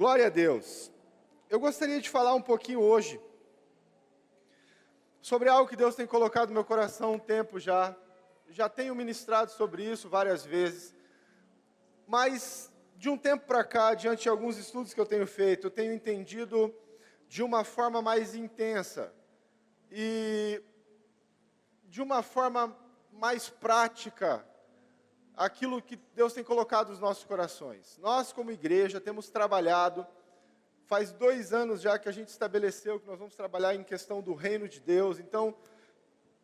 Glória a Deus. Eu gostaria de falar um pouquinho hoje sobre algo que Deus tem colocado no meu coração há um tempo já. Já tenho ministrado sobre isso várias vezes, mas de um tempo para cá, diante de alguns estudos que eu tenho feito, eu tenho entendido de uma forma mais intensa e de uma forma mais prática aquilo que Deus tem colocado nos nossos corações. Nós, como igreja, temos trabalhado, faz 2 anos já que a gente estabeleceu que nós vamos trabalhar em questão do reino de Deus. Então,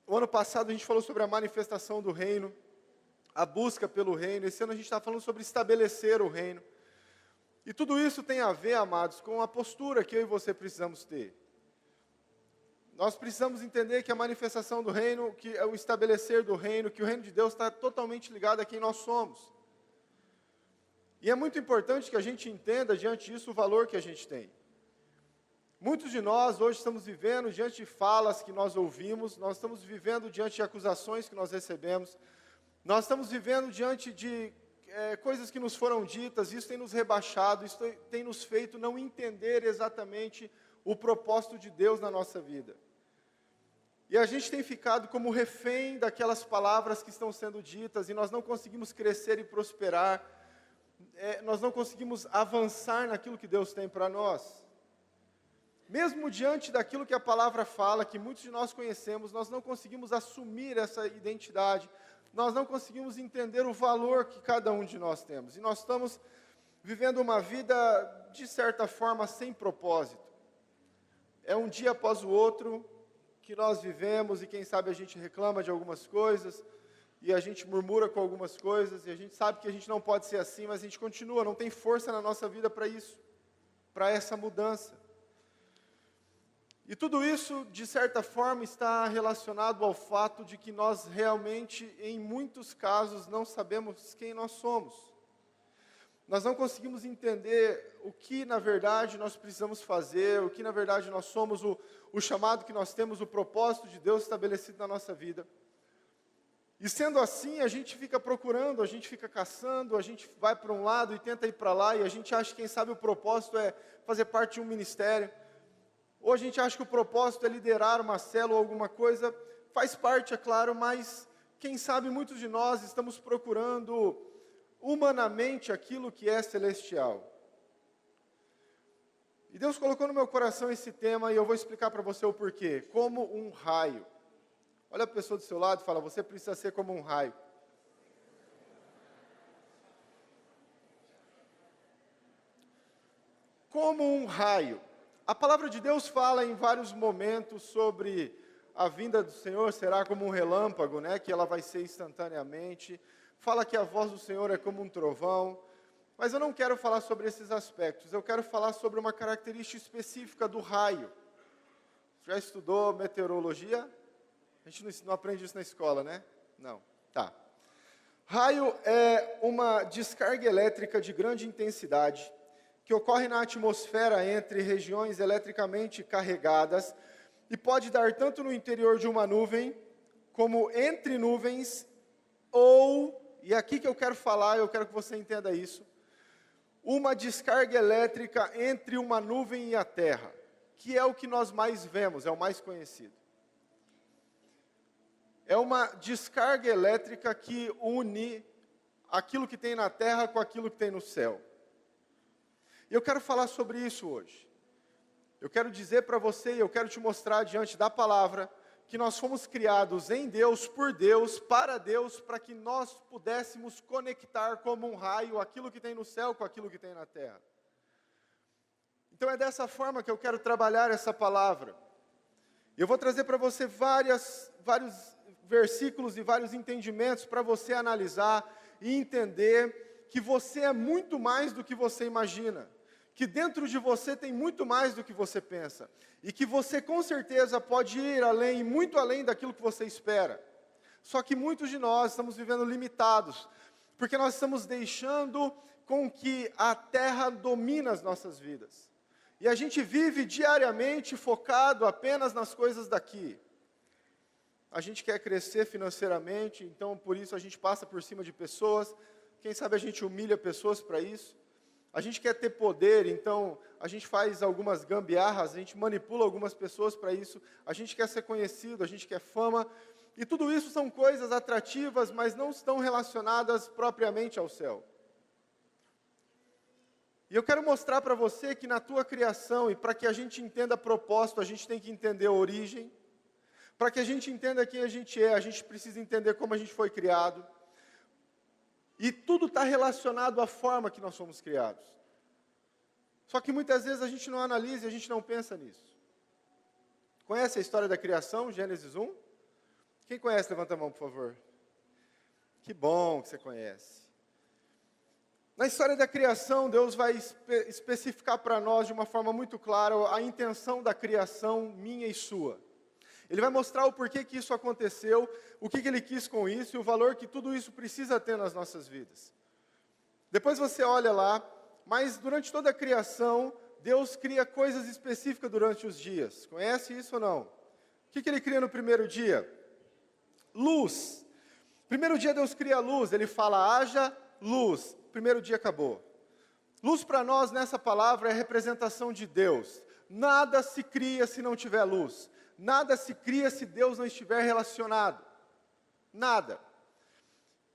o ano passado a gente falou sobre a manifestação do reino, a busca pelo reino. Esse ano a gente está falando sobre estabelecer o reino. E tudo isso tem a ver, amados, com a postura que eu e você precisamos ter. Nós precisamos entender que a manifestação do reino, que é o estabelecer do reino, que o reino de Deus está totalmente ligado a quem nós somos. E é muito importante que a gente entenda, diante disso, o valor que a gente tem. Muitos de nós hoje estamos vivendo diante de falas que nós ouvimos, nós estamos vivendo diante de acusações que nós recebemos, nós estamos vivendo diante de coisas que nos foram ditas, isso tem nos rebaixado, isso tem nos feito não entender exatamente o propósito de Deus na nossa vida. E a gente tem ficado como refém daquelas palavras que estão sendo ditas, e nós não conseguimos crescer e prosperar, nós não conseguimos avançar naquilo que Deus tem para nós. Mesmo diante daquilo que a palavra fala, que muitos de nós conhecemos, nós não conseguimos assumir essa identidade, nós não conseguimos entender o valor que cada um de nós temos. E nós estamos vivendo uma vida, de certa forma, sem propósito. É um dia após o outro que nós vivemos, e quem sabe a gente reclama de algumas coisas, e a gente murmura com algumas coisas, e a gente sabe que a gente não pode ser assim, mas a gente continua, não tem força na nossa vida para isso, para essa mudança. E tudo isso, de certa forma, está relacionado ao fato de que nós realmente, em muitos casos, não sabemos quem nós somos. Nós não conseguimos entender o que, na verdade, nós precisamos fazer, o que, na verdade, nós somos, o chamado que nós temos, o propósito de Deus estabelecido na nossa vida. E sendo assim, a gente fica procurando, a gente fica caçando, a gente vai para um lado e tenta ir para lá, e a gente acha que, quem sabe, o propósito é fazer parte de um ministério. Ou a gente acha que o propósito é liderar uma célula ou alguma coisa, faz parte, é claro, mas, quem sabe, muitos de nós estamos procurando humanamente aquilo que é celestial. E Deus colocou no meu coração esse tema, e eu vou explicar para você o porquê. Como um raio. Olha a pessoa do seu lado e fala: você precisa ser como um raio. Como um raio. A palavra de Deus fala em vários momentos sobre a vinda do Senhor será como um relâmpago, né? Que ela vai ser instantaneamente. Fala que a voz do Senhor é como um trovão. Mas eu não quero falar sobre esses aspectos. Eu quero falar sobre uma característica específica do raio. Já estudou meteorologia? A gente não aprende isso na escola, né? Não. Tá. Raio é uma descarga elétrica de grande intensidade que ocorre na atmosfera entre regiões eletricamente carregadas e pode dar tanto no interior de uma nuvem, como entre nuvens, ou, e aqui que eu quero falar, eu quero que você entenda isso, uma descarga elétrica entre uma nuvem e a terra, que é o que nós mais vemos, é o mais conhecido. É uma descarga elétrica que une aquilo que tem na terra com aquilo que tem no céu. E eu quero falar sobre isso hoje. Eu quero dizer para você, e eu quero te mostrar diante da palavra, que nós fomos criados em Deus, por Deus, para que nós pudéssemos conectar como um raio aquilo que tem no céu com aquilo que tem na terra. Então é dessa forma que eu quero trabalhar essa palavra. Eu vou trazer para você vários versículos e vários entendimentos para você analisar e entender que você é muito mais do que você imagina. Que dentro de você tem muito mais do que você pensa, e que você com certeza pode ir além, muito além daquilo que você espera. Só que muitos de nós estamos vivendo limitados, porque nós estamos deixando com que a terra domine as nossas vidas. E a gente vive diariamente focado apenas nas coisas daqui. A gente quer crescer financeiramente, então por isso a gente passa por cima de pessoas, quem sabe a gente humilha pessoas para isso. A gente quer ter poder, então a gente faz algumas gambiarras, a gente manipula algumas pessoas para isso, a gente quer ser conhecido, a gente quer fama, e tudo isso são coisas atrativas, mas não estão relacionadas propriamente ao céu. E eu quero mostrar para você que na tua criação, e para que a gente entenda propósito, a gente tem que entender a origem. Para que a gente entenda quem a gente precisa entender como a gente foi criado. E tudo está relacionado à forma que nós somos criados. Só que muitas vezes a gente não analisa e a gente não pensa nisso. Conhece a história da criação, Gênesis 1? Quem conhece, levanta a mão, por favor. Que bom que você conhece. Na história da criação, Deus vai especificar para nós de uma forma muito clara a intenção da criação minha e sua. Ele vai mostrar o porquê que isso aconteceu, o que Ele quis com isso e o valor que tudo isso precisa ter nas nossas vidas. Depois você olha lá, mas durante toda a criação, Deus cria coisas específicas durante os dias. Conhece isso ou não? O que Ele cria no primeiro dia? Luz. Primeiro dia Deus cria a luz, Ele fala, haja luz. Primeiro dia acabou. Luz para nós nessa palavra é a representação de Deus. Nada se cria se não tiver luz. Nada se cria se Deus não estiver relacionado. Nada.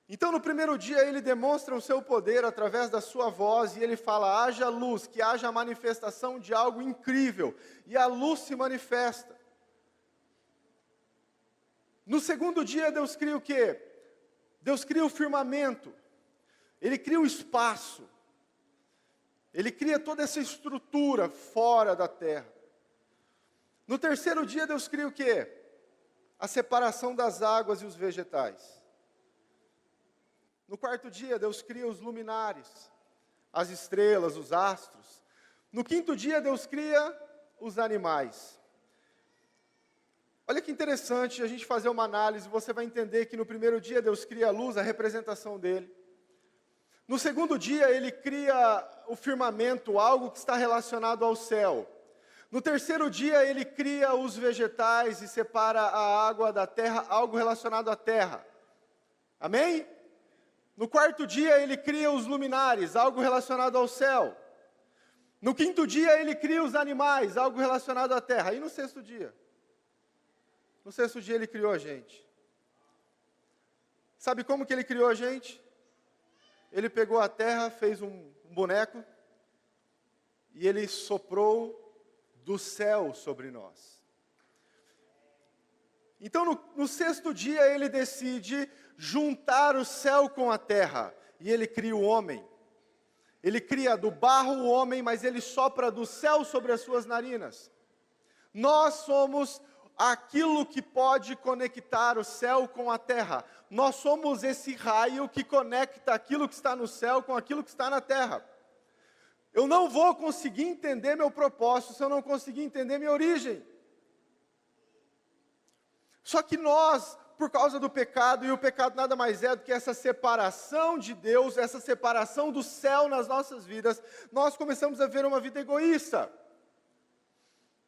Então no primeiro dia Ele demonstra o seu poder através da sua voz e Ele fala, haja luz, que haja a manifestação de algo incrível. E a luz se manifesta. No segundo dia Deus cria o quê? Deus cria o firmamento. Ele cria o espaço. Ele cria toda essa estrutura fora da terra. No terceiro dia, Deus cria o quê? A separação das águas e os vegetais. No quarto dia, Deus cria os luminares, as estrelas, os astros. No quinto dia, Deus cria os animais. Olha que interessante a gente fazer uma análise, você vai entender que no primeiro dia, Deus cria a luz, a representação dele. No segundo dia, Ele cria o firmamento, algo que está relacionado ao céu. No terceiro dia, Ele cria os vegetais e separa a água da terra, algo relacionado à terra. Amém? No quarto dia, Ele cria os luminares, algo relacionado ao céu. No quinto dia, Ele cria os animais, algo relacionado à terra. E no sexto dia? No sexto dia, Ele criou a gente. Sabe como que Ele criou a gente? Ele pegou a terra, fez um boneco, e Ele soprou do céu sobre nós. Então, no sexto dia, Ele decide juntar o céu com a terra, e Ele cria o homem. Ele cria do barro o homem, mas Ele sopra do céu sobre as suas narinas. Nós somos aquilo que pode conectar o céu com a terra. Nós somos esse raio que conecta aquilo que está no céu com aquilo que está na terra. Eu não vou conseguir entender meu propósito se eu não conseguir entender minha origem. Só que nós, por causa do pecado, e o pecado nada mais é do que essa separação de Deus, essa separação do céu nas nossas vidas, nós começamos a viver uma vida egoísta.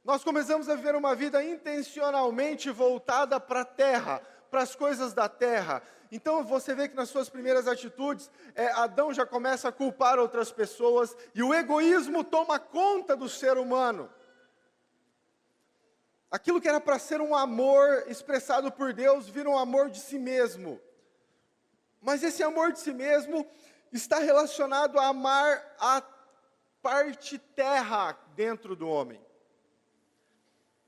Nós começamos a viver uma vida intencionalmente voltada para a terra, para as coisas da terra. Então você vê que nas suas primeiras atitudes, Adão já começa a culpar outras pessoas, e o egoísmo toma conta do ser humano. Aquilo que era para ser um amor expressado por Deus, vira um amor de si mesmo. Mas esse amor de si mesmo está relacionado a amar a parte terra dentro do homem.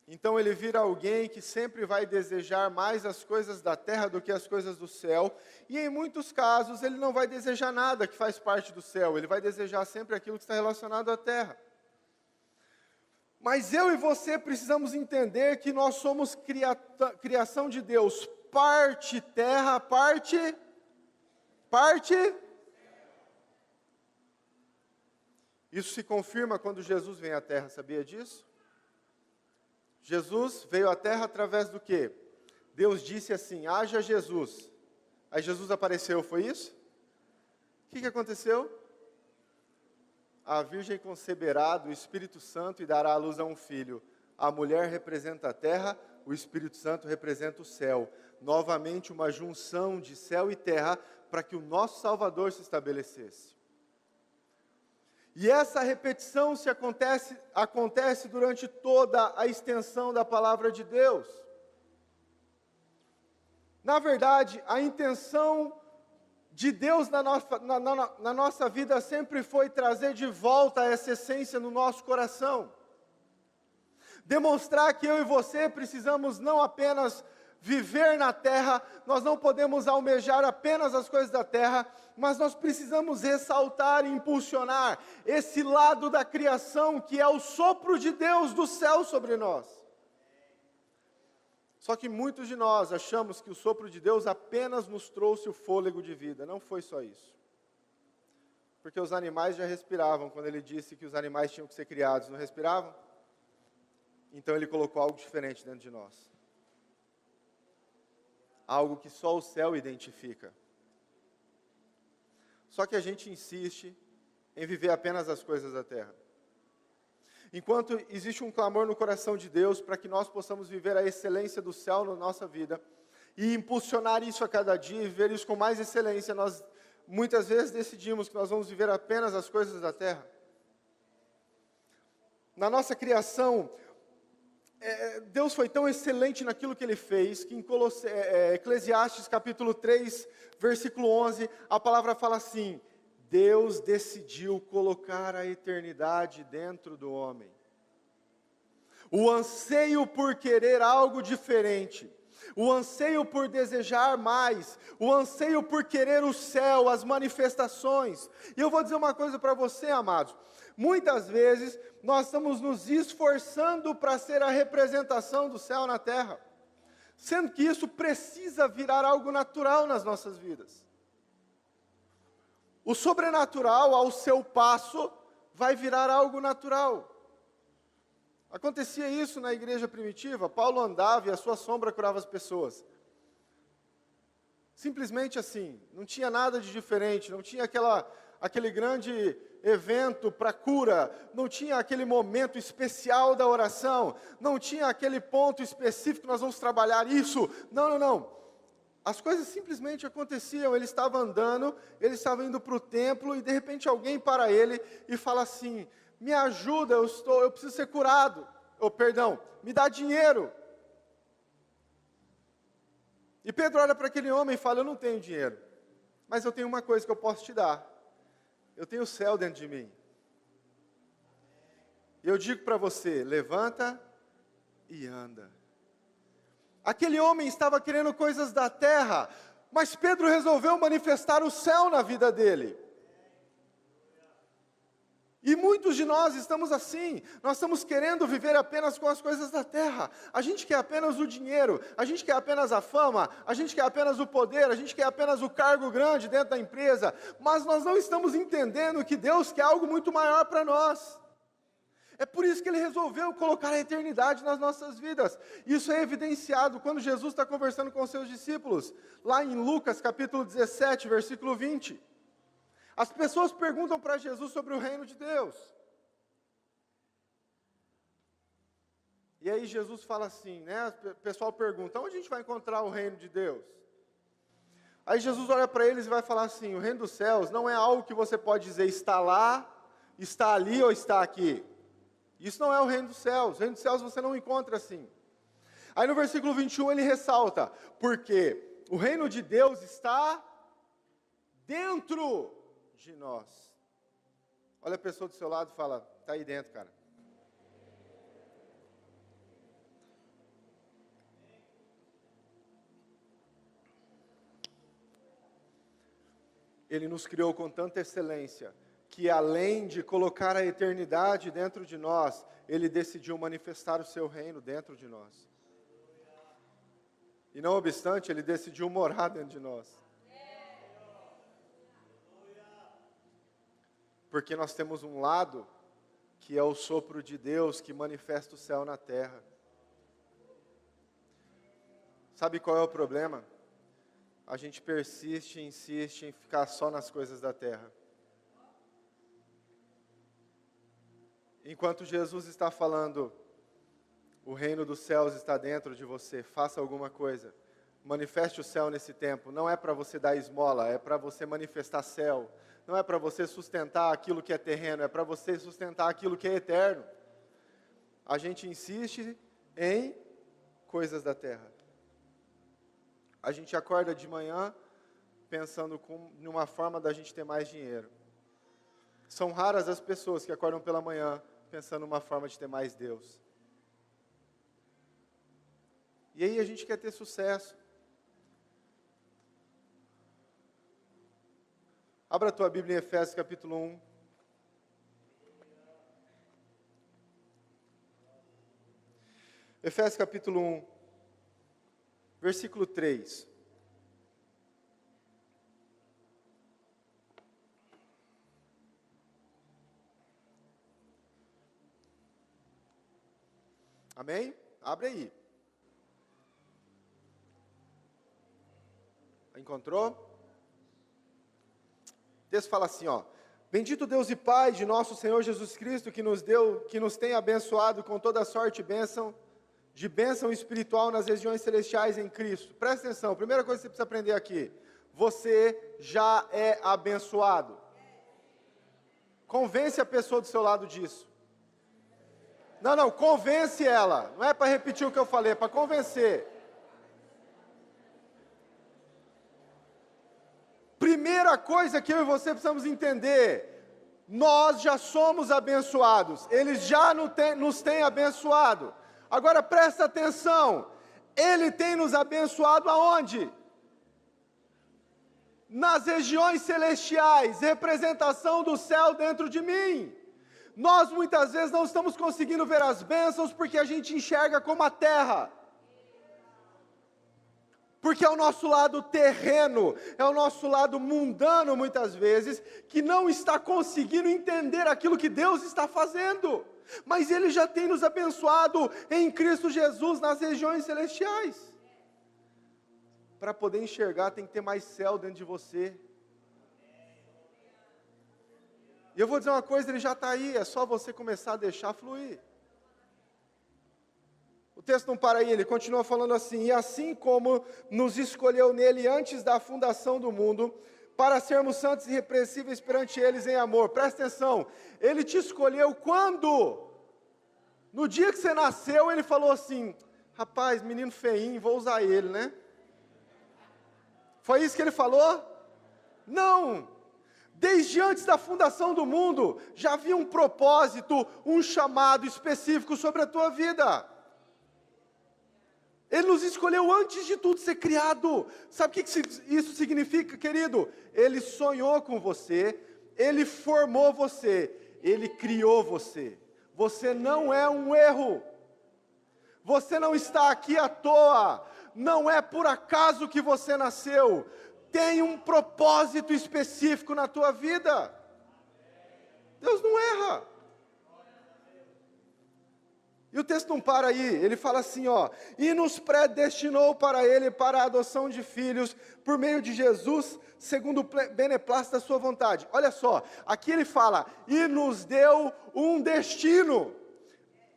Então ele vira alguém que sempre vai desejar mais as coisas da terra do que as coisas do céu. E em muitos casos ele não vai desejar nada que faz parte do céu. Ele vai desejar sempre aquilo que está relacionado à terra. Mas eu e você precisamos entender que nós somos criação de Deus. Parte terra, parte... Isso se confirma quando Jesus vem à terra, sabia disso? Jesus veio à terra através do quê? Deus disse assim, haja Jesus. Aí Jesus apareceu, foi isso? O que aconteceu? A virgem conceberá do Espírito Santo e dará à luz a um filho. A mulher representa a terra, o Espírito Santo representa o céu. Novamente uma junção de céu e terra para que o nosso Salvador se estabelecesse. E essa repetição acontece durante toda a extensão da palavra de Deus. Na verdade, a intenção de Deus na nossa vida sempre foi trazer de volta essa essência no nosso coração. Demonstrar que eu e você precisamos não apenas viver na terra, nós não podemos almejar apenas as coisas da terra, mas nós precisamos ressaltar e impulsionar esse lado da criação que é o sopro de Deus do céu sobre nós. Só que muitos de nós achamos que o sopro de Deus apenas nos trouxe o fôlego de vida. Não foi só isso. Porque os animais já respiravam quando ele disse que os animais tinham que ser criados, não respiravam? Então ele colocou algo diferente dentro de nós. Algo que só o céu identifica. Só que a gente insiste em viver apenas as coisas da terra. Enquanto existe um clamor no coração de Deus para que nós possamos viver a excelência do céu na nossa vida e impulsionar isso a cada dia e viver isso com mais excelência, nós muitas vezes decidimos que nós vamos viver apenas as coisas da terra. Na nossa criação, Deus foi tão excelente naquilo que Ele fez, que em Eclesiastes capítulo 3, versículo 11, a palavra fala assim: Deus decidiu colocar a eternidade dentro do homem. O anseio por querer algo diferente, o anseio por desejar mais, o anseio por querer o céu, as manifestações. E eu vou dizer uma coisa para você, amados. Muitas vezes nós estamos nos esforçando para ser a representação do céu na terra, sendo que isso precisa virar algo natural nas nossas vidas. O sobrenatural, ao seu passo, vai virar algo natural. Acontecia isso na igreja primitiva. Paulo andava e a sua sombra curava as pessoas. Simplesmente assim, não tinha nada de diferente, não tinha aquele grande evento para cura, não tinha aquele momento especial da oração, não tinha aquele ponto específico que nós vamos trabalhar isso. Não. As coisas simplesmente aconteciam. Ele estava andando, ele estava indo para o templo e de repente alguém para ele e fala assim: me ajuda, eu preciso ser curado. Me dá dinheiro. E Pedro olha para aquele homem e fala: eu não tenho dinheiro, mas eu tenho uma coisa que eu posso te dar. Eu tenho o céu dentro de mim. E eu digo para você: levanta e anda. Aquele homem estava querendo coisas da terra, mas Pedro resolveu manifestar o céu na vida dele. E muitos de nós estamos assim, nós estamos querendo viver apenas com as coisas da terra. A gente quer apenas o dinheiro, a gente quer apenas a fama, a gente quer apenas o poder, a gente quer apenas o cargo grande dentro da empresa, mas nós não estamos entendendo que Deus quer algo muito maior para nós. É por isso que Ele resolveu colocar a eternidade nas nossas vidas. Isso é evidenciado quando Jesus está conversando com os seus discípulos, lá em Lucas capítulo 17, versículo 20. As pessoas perguntam para Jesus sobre o reino de Deus. E aí Jesus fala assim, né? O pessoal pergunta: onde a gente vai encontrar o reino de Deus? Aí Jesus olha para eles e vai falar assim: o reino dos céus não é algo que você pode dizer está lá, está ali ou está aqui. Isso não é o reino dos céus. O reino dos céus você não encontra assim. Aí no versículo 21 ele ressalta: porque o reino de Deus está dentro de nós. Olha a pessoa do seu lado e fala: está aí dentro, cara. Ele nos criou com tanta excelência, que além de colocar a eternidade dentro de nós, Ele decidiu manifestar o seu reino dentro de nós. E não obstante, Ele decidiu morar dentro de nós. Porque nós temos um lado, que é o sopro de Deus, que manifesta o céu na terra. Sabe qual é o problema? A gente persiste e insiste em ficar só nas coisas da terra. Enquanto Jesus está falando: o reino dos céus está dentro de você, faça alguma coisa. Manifeste o céu nesse tempo. Não é para você dar esmola, é para você manifestar céu. Não é para você sustentar aquilo que é terreno, é para você sustentar aquilo que é eterno. A gente insiste em coisas da terra. A gente acorda de manhã pensando em uma forma da gente ter mais dinheiro. São raras as pessoas que acordam pela manhã pensando numa forma de ter mais Deus. E aí a gente quer ter sucesso. Abra a tua Bíblia em Efésios capítulo 1. Efésios capítulo 1, versículo 3. Amém? Abre aí. Encontrou? O texto fala assim, ó: Bendito Deus e Pai de nosso Senhor Jesus Cristo, que nos tem abençoado com toda sorte de bênção espiritual nas regiões celestiais em Cristo. Presta atenção, primeira coisa que você precisa aprender aqui: você já é abençoado. Convence a pessoa do seu lado disso. Não, convence ela. Não é para repetir o que eu falei, é para convencer. Primeira coisa que eu e você precisamos entender: nós já somos abençoados. Ele já nos tem abençoado. Agora presta atenção. Ele tem nos abençoado aonde? Nas regiões celestiais, representação do céu dentro de mim. Nós muitas vezes não estamos conseguindo ver as bênçãos porque a gente enxerga como a terra. Porque é o nosso lado terreno, é o nosso lado mundano muitas vezes, que não está conseguindo entender aquilo que Deus está fazendo. Mas Ele já tem nos abençoado em Cristo Jesus nas regiões celestiais. Para poder enxergar tem que ter mais céu dentro de você. E eu vou dizer uma coisa, Ele já está aí, é só você começar a deixar fluir. O texto não para aí, ele continua falando assim: E assim como nos escolheu nele antes da fundação do mundo, para sermos santos e irrepreensíveis perante eles em amor. Presta atenção, Ele te escolheu quando? No dia que você nasceu, Ele falou assim: rapaz, menino feinho, vou usar ele, né? Foi isso que Ele falou? Não! Desde antes da fundação do mundo, já havia um propósito, um chamado específico sobre a tua vida. Ele nos escolheu antes de tudo ser criado. Sabe o que isso significa, querido? Ele sonhou com você, Ele formou você, Ele criou você. Você não é um erro. Você não está aqui à toa. Não é por acaso que você nasceu. Tem um propósito específico na tua vida. Deus não erra. E o texto não para aí, ele fala assim, ó: E nos predestinou para Ele, para a adoção de filhos, por meio de Jesus, segundo o beneplácito da sua vontade. Olha só, aqui ele fala: e nos deu um destino.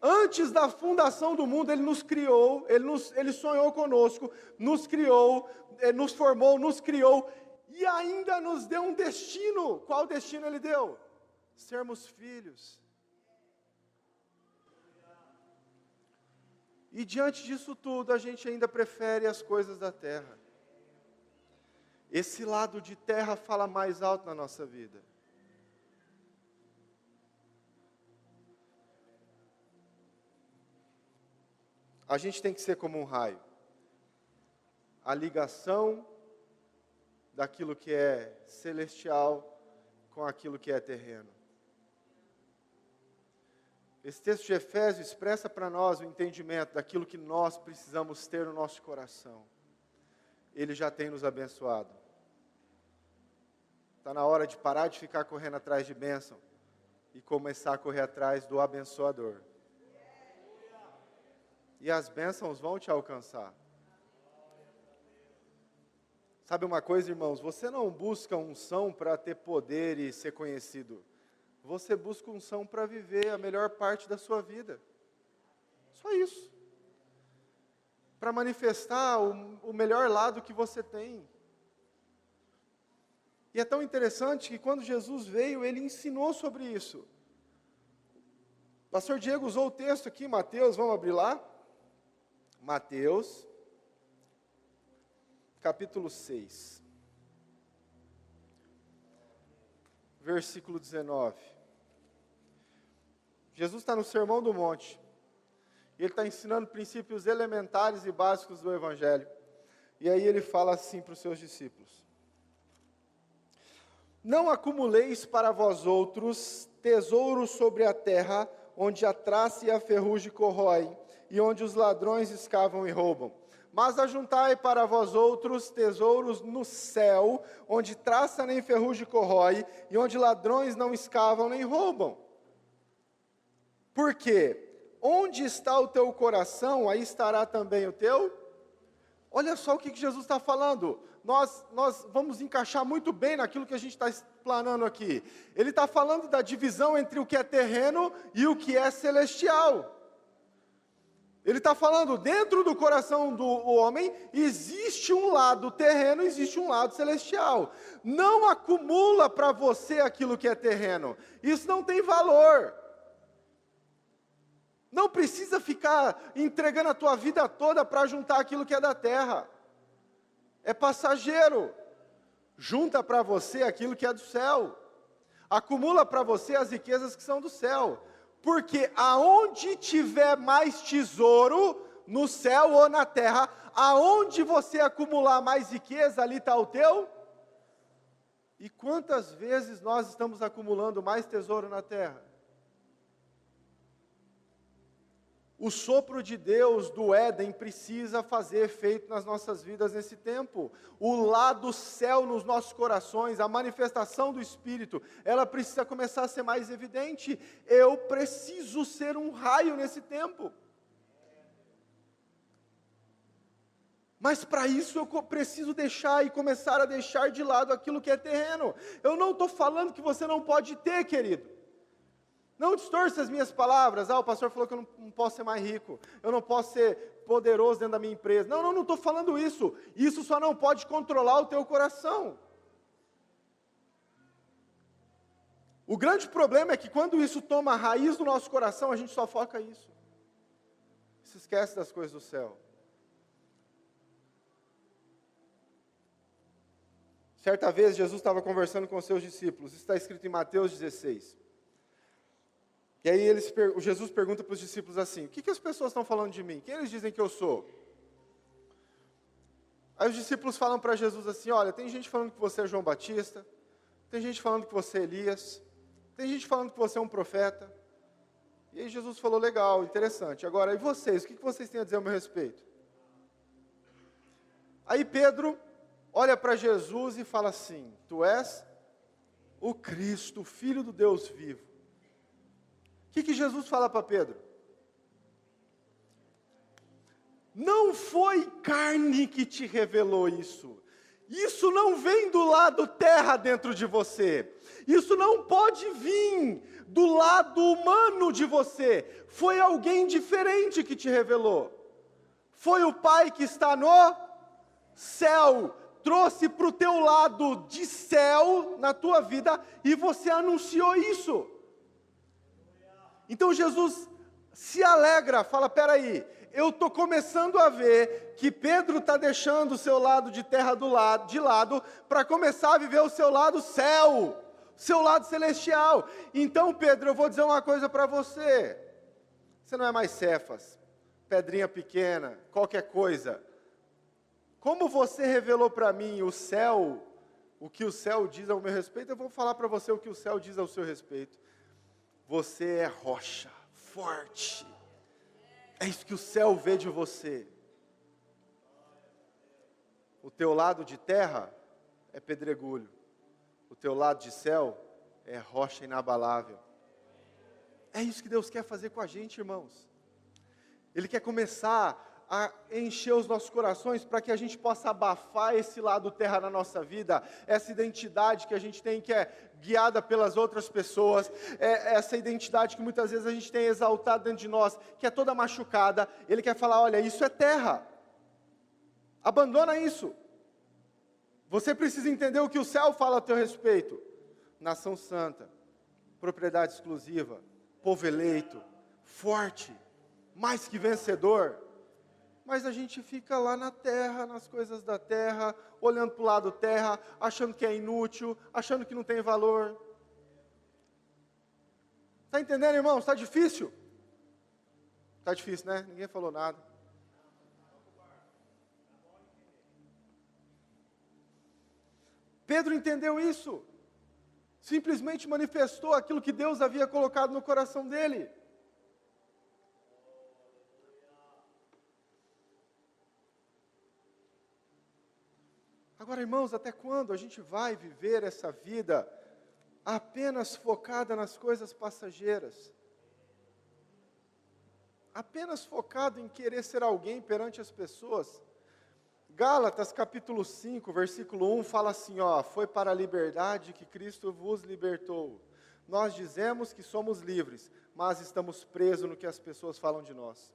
Antes da fundação do mundo, Ele nos criou, Ele sonhou conosco, nos criou, nos formou, nos criou, e ainda nos deu um destino. Qual destino Ele deu? Sermos filhos. E diante disso tudo, a gente ainda prefere as coisas da terra. Esse lado de terra fala mais alto na nossa vida. A gente tem que ser como um raio. A ligação daquilo que é celestial com aquilo que é terreno. Esse texto de Efésios expressa para nós o entendimento daquilo que nós precisamos ter no nosso coração. Ele já tem nos abençoado. Está na hora de parar de ficar correndo atrás de bênção e começar a correr atrás do abençoador. E as bênçãos vão te alcançar. Sabe uma coisa, irmãos? Você não busca unção para ter poder e ser conhecido. Você busca unção para viver a melhor parte da sua vida. Só isso. para manifestar o melhor lado que você tem. E é tão interessante que quando Jesus veio, ele ensinou sobre isso. O pastor Diego usou o texto aqui, Mateus, vamos abrir lá? Mateus, capítulo 6, versículo 19. Jesus está no Sermão do Monte, e ele está ensinando princípios elementares e básicos do Evangelho. E aí ele fala assim para os seus discípulos: não acumuleis para vós outros tesouros sobre a terra, onde a traça e a ferrugem corroem, e onde os ladrões escavam e roubam. Mas ajuntai para vós outros tesouros no céu, onde traça nem ferrugem corrói, e onde ladrões não escavam nem roubam. Por quê? Onde está o teu coração, aí estará também o teu. Olha só o que Jesus está falando. Nós vamos encaixar muito bem naquilo que a gente está explanando aqui. Ele está falando da divisão entre o que é terreno e o que é celestial. Ele está falando, dentro do coração do homem, existe um lado terreno, existe um lado celestial. Não acumula para você aquilo que é terreno. Isso não tem valor. Não precisa ficar entregando a tua vida toda para juntar aquilo que é da terra. É passageiro. Junta para você aquilo que é do céu. Acumula para você as riquezas que são do céu. Porque aonde tiver mais tesouro, no céu ou na terra, aonde você acumular mais riqueza, ali está o teu. E quantas vezes nós estamos acumulando mais tesouro na terra? O sopro de Deus do Éden precisa fazer efeito nas nossas vidas nesse tempo. O lado céu nos nossos corações, a manifestação do Espírito, ela precisa começar a ser mais evidente. Eu preciso ser um raio nesse tempo. Mas para isso eu preciso deixar e começar a deixar de lado aquilo que é terreno. Eu não estou falando que você não pode ter, querido. Não distorça as minhas palavras. O pastor falou que eu não posso ser mais rico. Eu não posso ser poderoso dentro da minha empresa. Não estou falando isso. Isso só não pode controlar o teu coração. O grande problema é que quando isso toma raiz no nosso coração, a gente só foca isso. Se esquece das coisas do céu. Certa vez, Jesus estava conversando com os seus discípulos. Isso está escrito em Mateus 16. E aí Jesus pergunta para os discípulos assim: o que as pessoas estão falando de mim? Quem eles dizem que eu sou? Aí os discípulos falam para Jesus assim: olha, tem gente falando que você é João Batista, tem gente falando que você é Elias, tem gente falando que você é um profeta. E aí Jesus falou: legal, interessante. Agora, e vocês? O que vocês têm a dizer ao meu respeito? Aí Pedro olha para Jesus e fala assim: tu és o Cristo, o Filho do Deus vivo. O que Jesus fala para Pedro? Não foi carne que te revelou isso. Isso não vem do lado terra dentro de você. Isso não pode vir do lado humano de você. Foi alguém diferente que te revelou. Foi o Pai que está no céu. Trouxe para o teu lado de céu na tua vida e você anunciou isso. Então Jesus se alegra, fala: peraí, eu estou começando a ver que Pedro está deixando o seu lado de terra de lado, para começar a viver o seu lado céu, seu lado celestial. Então Pedro, eu vou dizer uma coisa para você. Você não é mais Cefas, pedrinha pequena, qualquer coisa. Como você revelou para mim o céu, o que o céu diz ao meu respeito, eu vou falar para você o que o céu diz ao seu respeito. Você é rocha, forte. É isso que o céu vê de você. O teu lado de terra é pedregulho. O teu lado de céu é rocha inabalável. É isso que Deus quer fazer com a gente, irmãos. Ele quer começar a encher os nossos corações para que a gente possa abafar esse lado terra na nossa vida, essa identidade que a gente tem que é guiada pelas outras pessoas, essa identidade que muitas vezes a gente tem exaltado dentro de nós, que é toda machucada. Ele quer falar: olha, isso é terra, Abandona isso. Você precisa entender o que o céu fala a teu respeito. Nação santa, propriedade exclusiva, povo eleito, forte, mais que vencedor. Mas a gente fica lá na terra, nas coisas da terra, olhando para o lado terra, achando que é inútil, achando que não tem valor. Está entendendo, irmão? Está difícil? Está difícil, né? Ninguém falou nada. Pedro entendeu isso. Simplesmente manifestou aquilo que Deus havia colocado no coração dele. Agora, irmãos, até quando a gente vai viver essa vida apenas focada nas coisas passageiras? Apenas focado em querer ser alguém perante as pessoas? Gálatas capítulo 5, versículo 1 fala assim, foi para a liberdade que Cristo vos libertou. Nós dizemos que somos livres, mas estamos presos no que as pessoas falam de nós.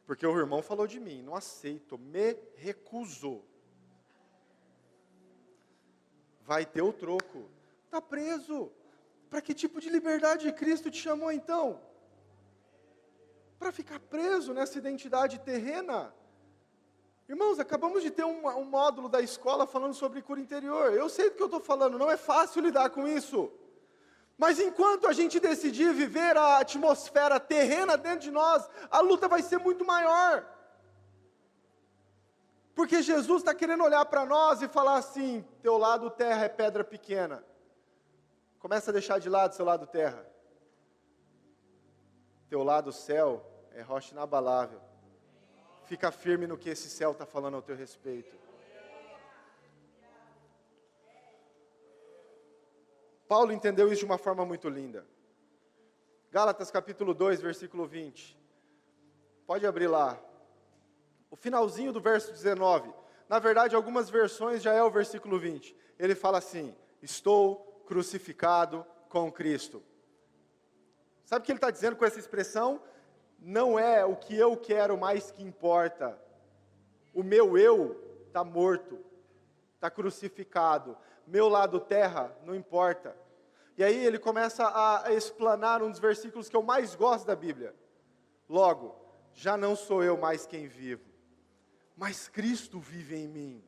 Porque o irmão falou de mim, não aceito, me recuso. Vai ter o troco. Está preso. Para que tipo de liberdade Cristo te chamou então? Para ficar preso nessa identidade terrena? Irmãos, acabamos de ter um módulo da escola falando sobre cura interior. Eu sei do que eu estou falando, não é fácil lidar com isso. Mas enquanto a gente decidir viver a atmosfera terrena dentro de nós, a luta vai ser muito maior. Porque Jesus está querendo olhar para nós e falar assim, teu lado terra é pedra pequena. Começa a deixar de lado seu lado terra. Teu lado céu é rocha inabalável. Fica firme no que esse céu está falando ao teu respeito. Paulo entendeu isso de uma forma muito linda. Gálatas capítulo 2, versículo 20. Pode abrir lá. O finalzinho do verso 19. Na verdade, algumas versões já é o versículo 20. Ele fala assim, estou crucificado com Cristo. Sabe o que ele está dizendo com essa expressão? Não é o que eu quero mais que importa. O meu eu está morto, está crucificado. Meu lado terra não importa. E aí ele começa a explanar um dos versículos que eu mais gosto da Bíblia. Logo, já não sou eu mais quem vivo, mas Cristo vive em mim.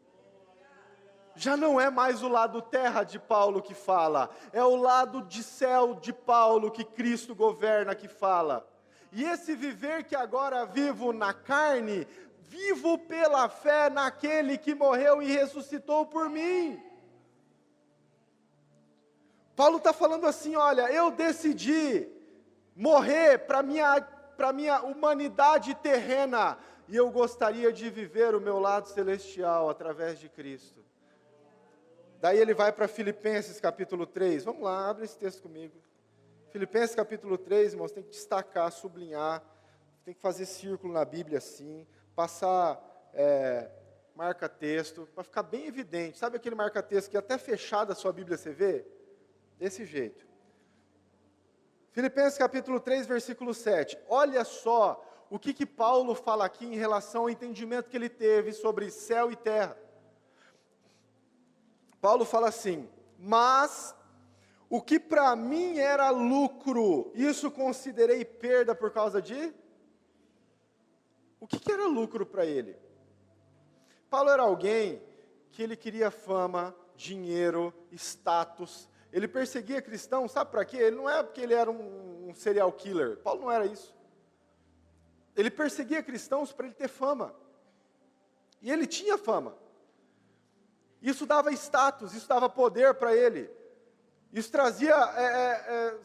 Já não é mais o lado terra de Paulo que fala, é o lado de céu de Paulo que Cristo governa que fala. E esse viver que agora vivo na carne, vivo pela fé naquele que morreu e ressuscitou por mim. Paulo está falando assim, olha, eu decidi morrer para minha humanidade terrena, e eu gostaria de viver o meu lado celestial através de Cristo. Daí ele vai para Filipenses capítulo 3, vamos lá, abre esse texto comigo. Filipenses capítulo 3, irmãos, tem que destacar, sublinhar, tem que fazer círculo na Bíblia assim, passar marca-texto, para ficar bem evidente. Sabe aquele marca-texto que até fechado a sua Bíblia você vê? Desse jeito. Filipenses capítulo 3, versículo 7. Olha só o que Paulo fala aqui em relação ao entendimento que ele teve sobre céu e terra. Paulo fala assim, mas o que para mim era lucro, isso considerei perda por causa de... O que era lucro para ele? Paulo era alguém que ele queria fama, dinheiro, status. Ele perseguia cristãos, sabe para quê? Ele não é porque ele era um serial killer. Paulo não era isso. Ele perseguia cristãos para ele ter fama. E ele tinha fama. Isso dava status, isso dava poder para ele. Isso trazia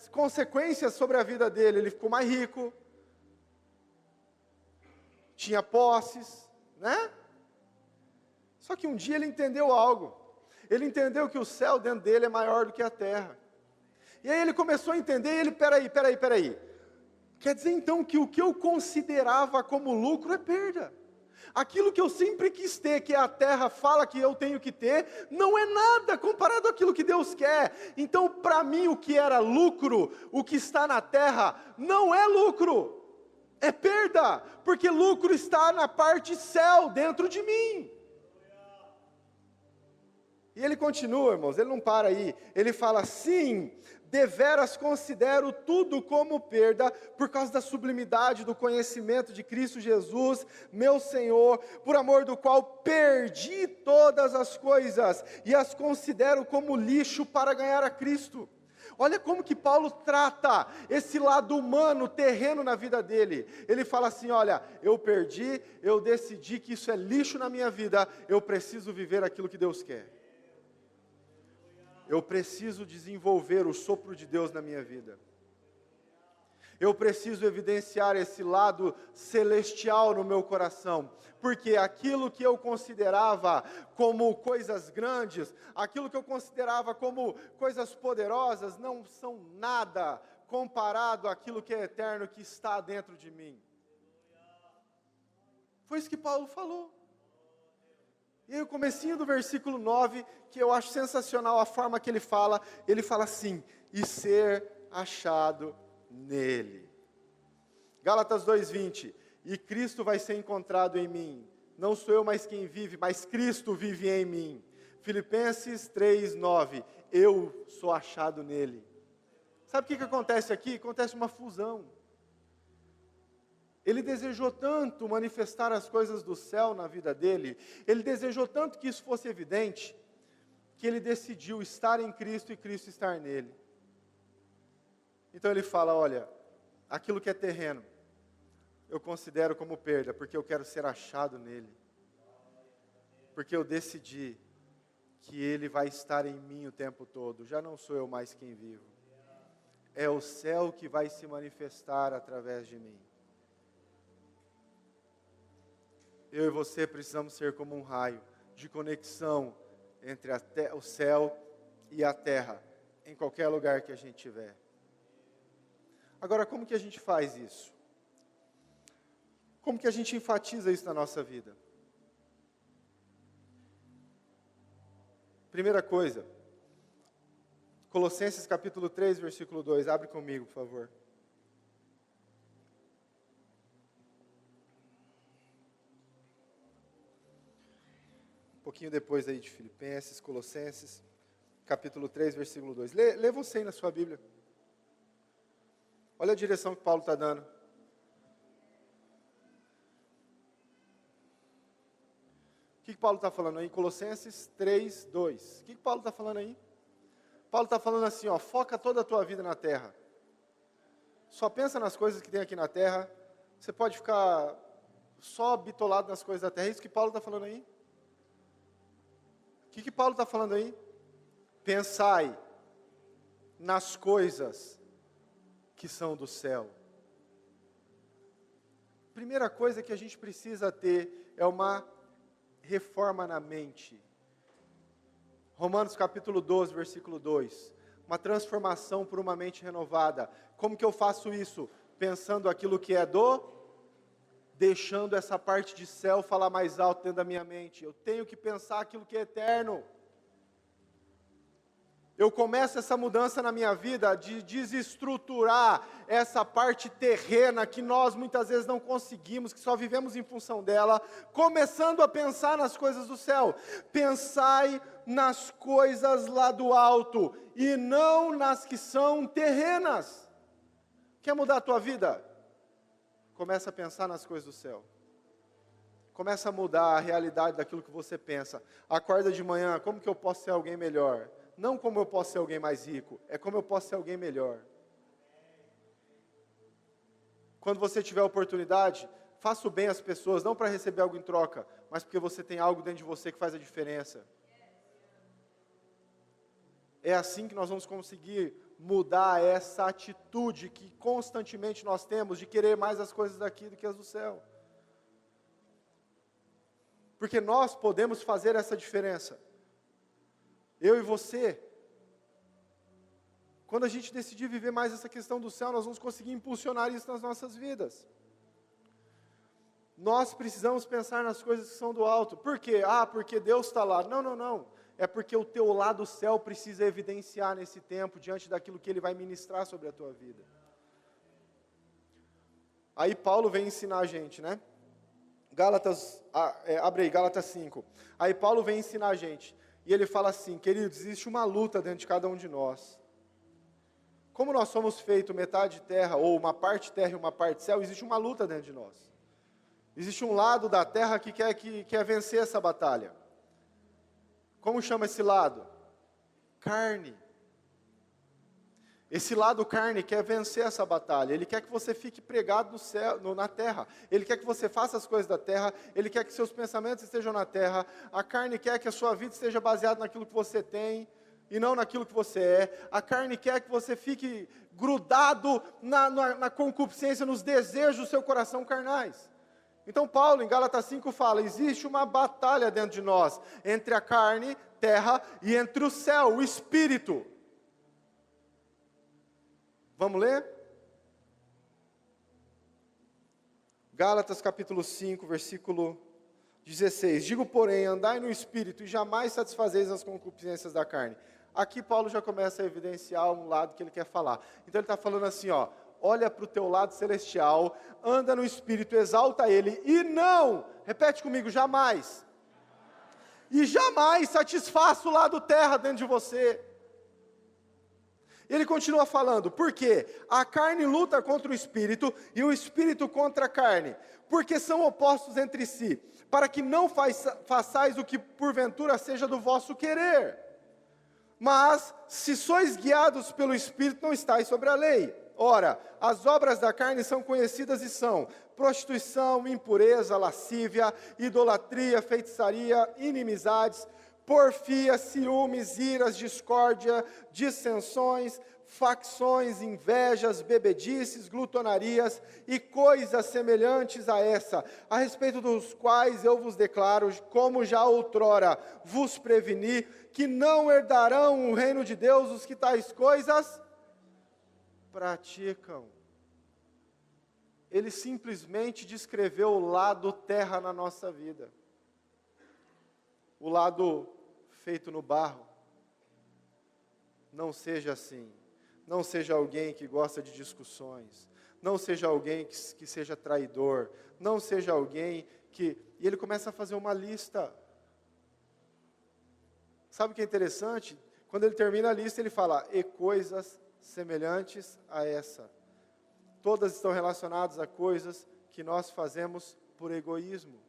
consequências sobre a vida dele. Ele ficou mais rico. Tinha posses, né? Só que um dia ele entendeu algo. Ele entendeu que o céu dentro dele é maior do que a terra. E aí ele começou a entender, e ele, peraí. Quer dizer então que o que eu considerava como lucro é perda. Aquilo que eu sempre quis ter, que a terra fala que eu tenho que ter, não é nada comparado àquilo que Deus quer. Então, para mim, o que era lucro, o que está na terra, não é lucro. É perda, porque lucro está na parte céu, dentro de mim. E ele continua, irmãos, ele não para aí. Ele fala, sim, deveras considero tudo como perda, por causa da sublimidade do conhecimento de Cristo Jesus, meu Senhor, por amor do qual perdi todas as coisas, e as considero como lixo para ganhar a Cristo. Olha como que Paulo trata esse lado humano, terreno na vida dele. Ele fala assim, olha, eu perdi, eu decidi que isso é lixo na minha vida, eu preciso viver aquilo que Deus quer. Eu preciso desenvolver o sopro de Deus na minha vida. Eu preciso evidenciar esse lado celestial no meu coração, porque aquilo que eu considerava como coisas grandes, aquilo que eu considerava como coisas poderosas, não são nada comparado àquilo que é eterno, que está dentro de mim. Foi isso que Paulo falou. E aí o comecinho do versículo 9, que eu acho sensacional a forma que ele fala assim, e ser achado nele. Gálatas 2:20, e Cristo vai ser encontrado em mim, não sou eu mais quem vive, mas Cristo vive em mim. Filipenses 3:9, eu sou achado nele. Sabe o que acontece aqui? Acontece uma fusão. Ele desejou tanto manifestar as coisas do céu na vida dele, ele desejou tanto que isso fosse evidente, que ele decidiu estar em Cristo e Cristo estar nele. Então ele fala, olha, aquilo que é terreno, eu considero como perda, porque eu quero ser achado nele. Porque eu decidi que ele vai estar em mim o tempo todo, já não sou eu mais quem vivo. É o céu que vai se manifestar através de mim. Eu e você precisamos ser como um raio de conexão entre o céu e a terra, em qualquer lugar que a gente estiver. Agora, como que a gente faz isso? Como que a gente enfatiza isso na nossa vida? Primeira coisa, Colossenses capítulo 3, versículo 2, abre comigo, por favor. Um pouquinho depois aí de Filipenses, Colossenses, capítulo 3, versículo 2. Lê você aí na sua Bíblia. Olha a direção que Paulo está dando. O que Paulo está falando aí? Colossenses 3, 2. O que Paulo está falando aí? Paulo está falando assim, ó, foca toda a tua vida na terra. Só pensa nas coisas que tem aqui na terra. Você pode ficar só bitolado nas coisas da terra. É isso que Paulo está falando aí? O que Paulo está falando aí? Pensai nas coisas que são do céu. Primeira coisa que a gente precisa ter é uma reforma na mente. Romanos capítulo 12, versículo 2. Uma transformação por uma mente renovada. Como que eu faço isso? Pensando aquilo que é deixando essa parte de céu falar mais alto dentro da minha mente. Eu tenho que pensar aquilo que é eterno. Eu começo essa mudança na minha vida de desestruturar essa parte terrena que nós muitas vezes não conseguimos, que só vivemos em função dela, começando a pensar nas coisas do céu. Pensai nas coisas lá do alto e não nas que são terrenas. Quer mudar a tua vida? Começa a pensar nas coisas do céu. Começa a mudar a realidade daquilo que você pensa. Acorda de manhã, como que eu posso ser alguém melhor? Não como eu posso ser alguém mais rico, é como eu posso ser alguém melhor. Quando você tiver oportunidade, faça o bem às pessoas, não para receber algo em troca, mas porque você tem algo dentro de você que faz a diferença. É assim que nós vamos conseguir mudar essa atitude que constantemente nós temos de querer mais as coisas daqui do que as do céu. Porque nós podemos fazer essa diferença. Eu e você. Quando a gente decidir viver mais essa questão do céu, nós vamos conseguir impulsionar isso nas nossas vidas. Nós precisamos pensar nas coisas que são do alto. Por quê? Porque Deus está lá. Não. É porque o teu lado céu precisa evidenciar nesse tempo, diante daquilo que Ele vai ministrar sobre a tua vida. Aí Paulo vem ensinar a gente, né? Abre aí, Gálatas 5. Aí Paulo vem ensinar a gente. E ele fala assim, queridos, existe uma luta dentro de cada um de nós. Como nós somos feitos metade terra, ou uma parte terra e uma parte céu, existe uma luta dentro de nós. Existe um lado da terra que quer vencer essa batalha. Como chama esse lado? Carne. Esse lado carne quer vencer essa batalha. Ele quer que você fique pregado no céu, na terra. Ele quer que você faça as coisas da terra. Ele quer que seus pensamentos estejam na terra. A carne quer que a sua vida esteja baseada naquilo que você tem e não naquilo que você é. A carne quer que você fique grudado na concupiscência, nos desejos do seu coração carnais. Então Paulo, em Gálatas 5, fala, existe uma batalha dentro de nós, entre a carne, terra, e entre o céu, o espírito. Vamos ler? Gálatas capítulo 5, versículo 16. Digo, porém, andai no espírito e jamais satisfazeis as concupiscências da carne. Aqui Paulo já começa a evidenciar um lado que ele quer falar. Então ele está falando assim, ó, olha para o teu lado celestial, anda no espírito, exalta ele, e não, repete comigo, jamais. E jamais satisfaça o lado terra dentro de você. Ele continua falando, por quê? A carne luta contra o espírito e o espírito contra a carne, porque são opostos entre si, para que não façais o que porventura seja do vosso querer. Mas, se sois guiados pelo espírito, não estáis sobre a lei. Ora, as obras da carne são conhecidas e são prostituição, impureza, lascívia, idolatria, feitiçaria, inimizades, porfia, ciúmes, iras, discórdia, dissensões, facções, invejas, bebedices, glutonarias e coisas semelhantes a essa, a respeito dos quais eu vos declaro, como já outrora vos preveni, que não herdarão o reino de Deus os que tais coisas praticam. Ele simplesmente descreveu o lado terra na nossa vida. O lado feito no barro. Não seja assim. Não seja alguém que gosta de discussões. Não seja alguém que seja traidor. Não seja alguém que... E ele começa a fazer uma lista. Sabe o que é interessante? Quando ele termina a lista, ele fala, e coisas semelhantes a essa. Todas estão relacionadas a coisas que nós fazemos por egoísmo.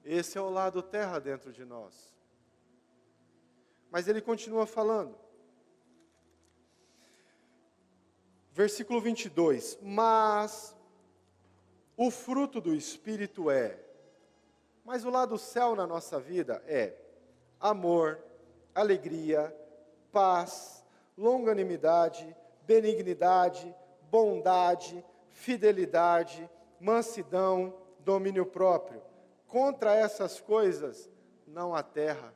Esse é o lado terra dentro de nós. Mas ele continua falando. Versículo 22. Mas o fruto do Espírito é. Mas o lado céu na nossa vida é amor, alegria, paz, longanimidade, benignidade, bondade, fidelidade, mansidão, domínio próprio. Contra essas coisas não há terra,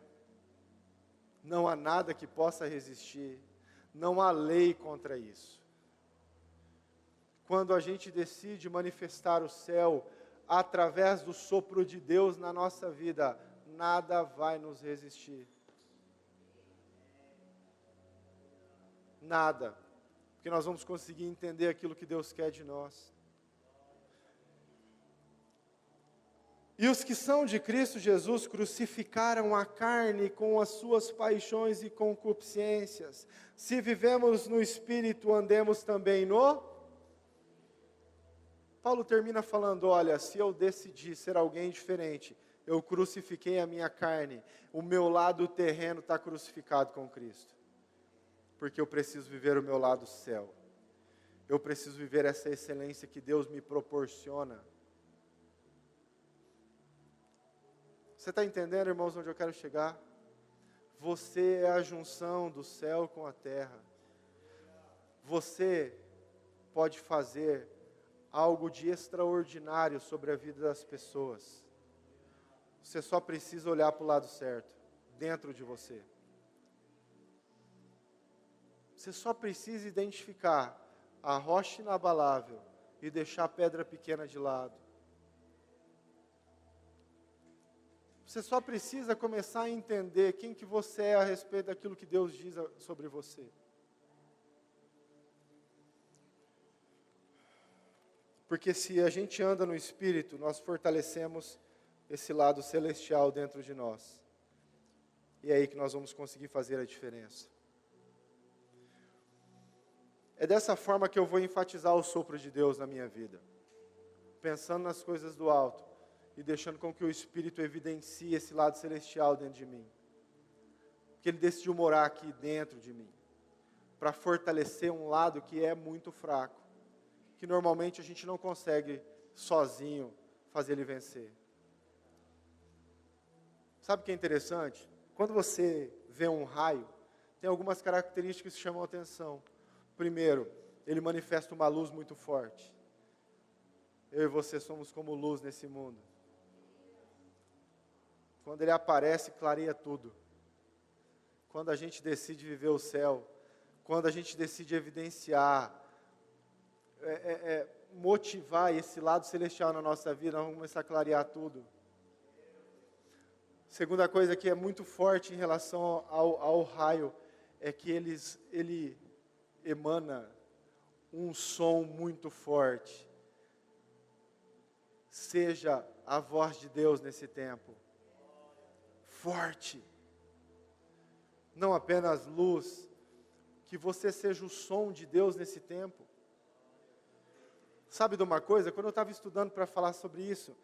não há nada que possa resistir, não há lei contra isso. Quando a gente decide manifestar o céu através do sopro de Deus na nossa vida, nada vai nos resistir. Nada, porque nós vamos conseguir entender aquilo que Deus quer de nós. E os que são de Cristo Jesus crucificaram a carne com as suas paixões e concupiscências. Se vivemos no Espírito, andemos também no... Paulo termina falando, olha, se eu decidi ser alguém diferente, eu crucifiquei a minha carne, o meu lado terreno está crucificado com Cristo. Porque eu preciso viver o meu lado céu. Eu preciso viver essa excelência que Deus me proporciona. Você está entendendo, irmãos, onde eu quero chegar? Você é a junção do céu com a terra. Você pode fazer algo de extraordinário sobre a vida das pessoas. Você só precisa olhar para o lado certo, dentro de você. Você só precisa identificar a rocha inabalável e deixar a pedra pequena de lado. Você só precisa começar a entender quem que você é a respeito daquilo que Deus diz sobre você. Porque se a gente anda no Espírito, nós fortalecemos esse lado celestial dentro de nós. E é aí que nós vamos conseguir fazer a diferença. É dessa forma que eu vou enfatizar o sopro de Deus na minha vida. Pensando nas coisas do alto e deixando com que o Espírito evidencie esse lado celestial dentro de mim. Que Ele decidiu morar aqui dentro de mim, para fortalecer um lado que é muito fraco, que normalmente a gente não consegue sozinho fazer ele vencer. Sabe o que é interessante? Quando você vê um raio, tem algumas características que chamam a atenção. Primeiro, ele manifesta uma luz muito forte. Eu e você somos como luz nesse mundo. Quando ele aparece, clareia tudo. Quando a gente decide viver o céu, quando a gente decide evidenciar, motivar esse lado celestial na nossa vida, nós vamos começar a clarear tudo. Segunda coisa que é muito forte em relação ao raio, é que ele emana um som muito forte. Seja a voz de Deus nesse tempo. Forte. Não apenas luz, que você seja o som de Deus nesse tempo. Sabe de uma coisa? Quando eu estava estudando para falar sobre isso,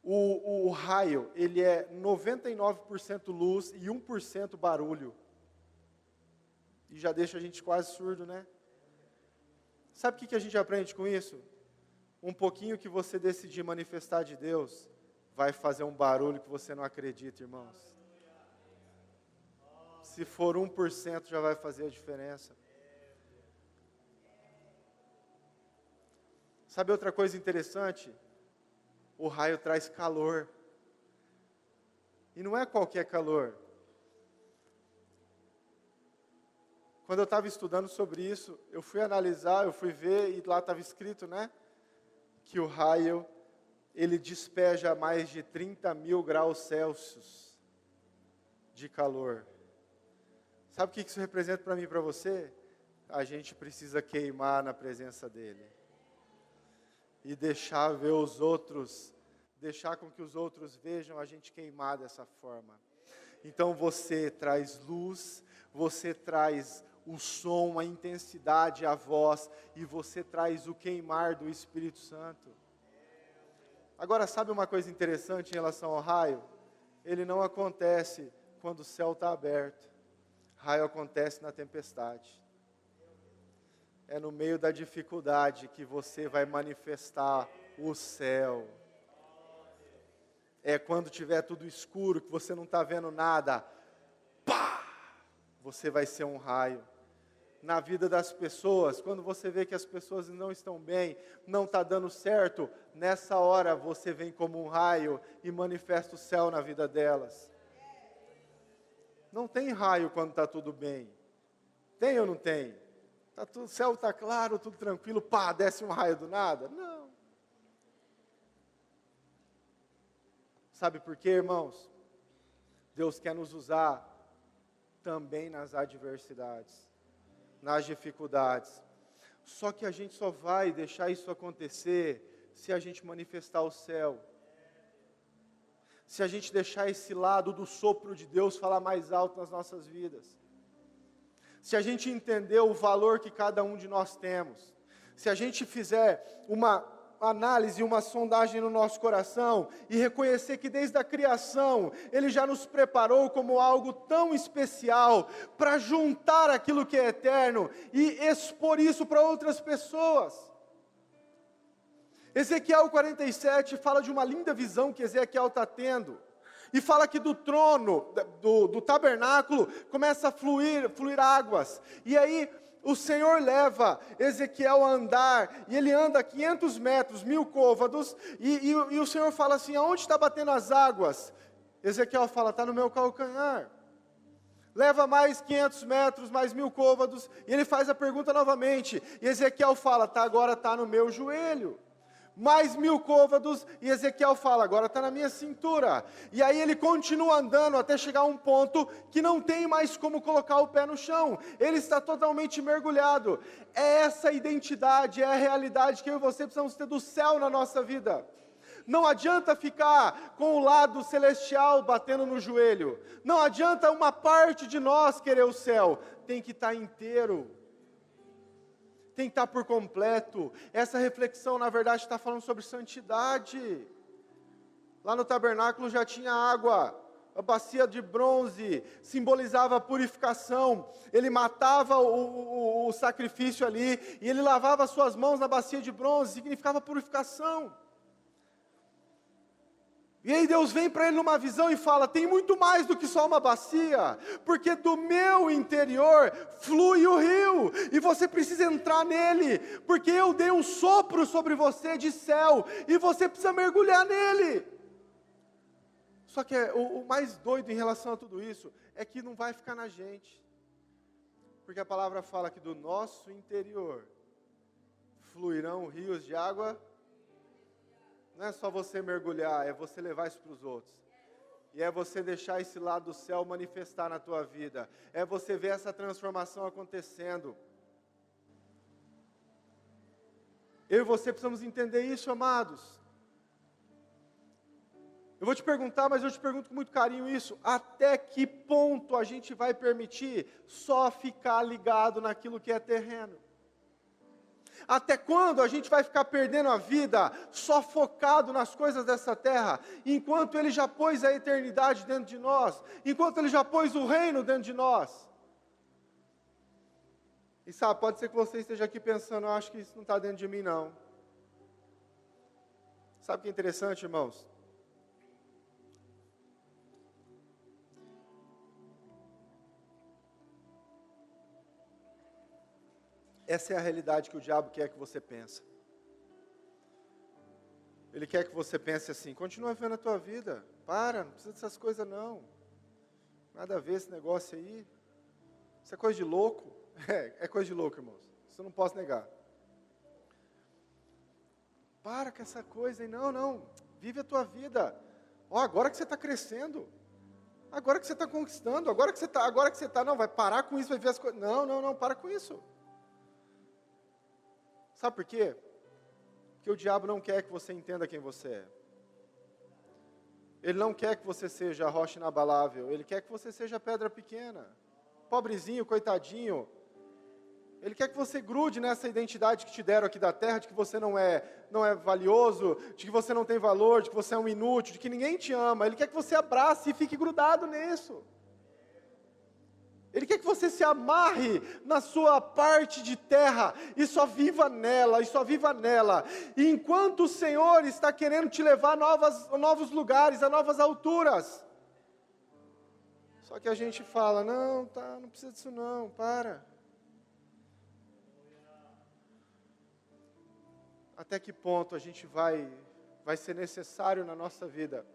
o raio, ele é 99% luz e 1% barulho. E já deixa a gente quase surdo, né? Sabe o que a gente aprende com isso? Um pouquinho que você decidir manifestar de Deus, vai fazer um barulho que você não acredita, irmãos. Se for 1%, já vai fazer a diferença. Sabe outra coisa interessante? O raio traz calor. E não é qualquer calor. Quando eu estava estudando sobre isso, eu fui analisar, eu fui ver, e lá estava escrito, né? Que o raio, ele despeja mais de 30 mil graus Celsius de calor. Sabe o que isso representa para mim e para você? A gente precisa queimar na presença dEle. E deixar ver os outros, deixar com que os outros vejam a gente queimar dessa forma. Então você traz luz, você traz o som, a intensidade, a voz, e você traz o queimar do Espírito Santo. Agora, sabe uma coisa interessante em relação ao raio? Ele não acontece quando o céu está aberto. Raio acontece na tempestade. É no meio da dificuldade que você vai manifestar o céu. É quando tiver tudo escuro, que você não está vendo nada. Pá! Você vai ser um raio. Na vida das pessoas, quando você vê que as pessoas não estão bem, não está dando certo, nessa hora você vem como um raio e manifesta o céu na vida delas. Não tem raio quando está tudo bem. Tem ou não tem? O céu está claro, tudo tranquilo, pá, desce um raio do nada? Não. Sabe por quê, irmãos? Deus quer nos usar também nas adversidades, nas dificuldades. Só que a gente só vai deixar isso acontecer se a gente manifestar o céu. Se a gente deixar esse lado do sopro de Deus falar mais alto nas nossas vidas. Se a gente entender o valor que cada um de nós temos. Se a gente fizer uma análise, uma sondagem no nosso coração e reconhecer que desde a criação Ele já nos preparou como algo tão especial para juntar aquilo que é eterno e expor isso para outras pessoas. Ezequiel 47 fala de uma linda visão que Ezequiel está tendo. E fala que do trono, do tabernáculo, começa a fluir águas. E aí o Senhor leva Ezequiel a andar, e ele anda 500 metros, 1000 côvados, e o Senhor fala assim, aonde está batendo as águas? Ezequiel fala, está no meu calcanhar. Leva mais 500 metros, mais 1000 côvados, e ele faz a pergunta novamente. E Ezequiel fala, agora está no meu joelho. mais 1000 côvados, e Ezequiel fala, agora está na minha cintura. E aí ele continua andando até chegar a um ponto que não tem mais como colocar o pé no chão, ele está totalmente mergulhado. É essa identidade, é a realidade que eu e você precisamos ter do céu na nossa vida. Não adianta ficar com o lado celestial batendo no joelho, não adianta uma parte de nós querer o céu, tem que estar inteiro. Tem que estar por completo. Essa reflexão, na verdade, está falando sobre santidade. Lá no tabernáculo já tinha água, a bacia de bronze simbolizava a purificação. Ele matava o sacrifício ali, e ele lavava suas mãos na bacia de bronze, significava purificação. E aí Deus vem para ele numa visão e fala, tem muito mais do que só uma bacia, porque do meu interior flui o rio, e você precisa entrar nele, porque eu dei um sopro sobre você de céu, e você precisa mergulhar nele. Só que o mais doido em relação a tudo isso, é que não vai ficar na gente, porque a palavra fala que do nosso interior fluirão rios de água. Não é só você mergulhar, é você levar isso para os outros. E é você deixar esse lado do céu manifestar na tua vida. É você ver essa transformação acontecendo. Eu e você precisamos entender isso, amados. Eu vou te perguntar, mas eu te pergunto com muito carinho isso. Até que ponto a gente vai permitir só ficar ligado naquilo que é terreno? Até quando a gente vai ficar perdendo a vida só focado nas coisas dessa terra, enquanto Ele já pôs a eternidade dentro de nós, enquanto Ele já pôs o reino dentro de nós? E sabe, pode ser que você esteja aqui pensando, eu acho que isso não está dentro de mim não. Sabe o que é interessante, irmãos? Essa é a realidade que o diabo quer que você pense. Ele quer que você pense assim, continua vivendo a tua vida, não precisa dessas coisas não. Nada a ver esse negócio aí. Isso é coisa de louco. É coisa de louco, irmãos. Isso eu não posso negar. Para com essa coisa aí, não. Vive a tua vida. Agora que você está crescendo. Agora que você está conquistando. Agora que você está, não, vai parar com isso, vai ver as coisas. Não, para com isso. Sabe por quê? Porque o diabo não quer que você entenda quem você é. Ele não quer que você seja rocha inabalável. Ele quer que você seja pedra pequena. Pobrezinho, coitadinho. Ele quer que você grude nessa identidade que te deram aqui da terra, de que você não é valioso, de que você não tem valor, de que você é um inútil, de que ninguém te ama. Ele quer que você abrace e fique grudado nisso. Ele quer que você se amarre na sua parte de terra e só viva nela, E enquanto o Senhor está querendo te levar a novos lugares, a novas alturas. Só que a gente fala, não precisa disso não, para. Até que ponto a gente vai ser necessário na nossa vida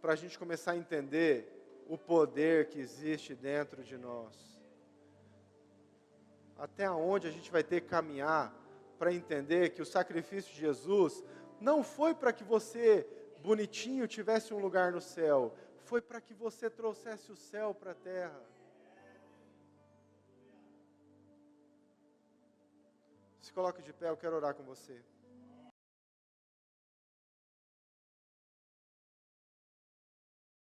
para a gente começar a entender o poder que existe dentro de nós? Até onde a gente vai ter que caminhar para entender que o sacrifício de Jesus não foi para que você, bonitinho, tivesse um lugar no céu, foi para que você trouxesse o céu para a terra. Se coloque de pé, eu quero orar com você.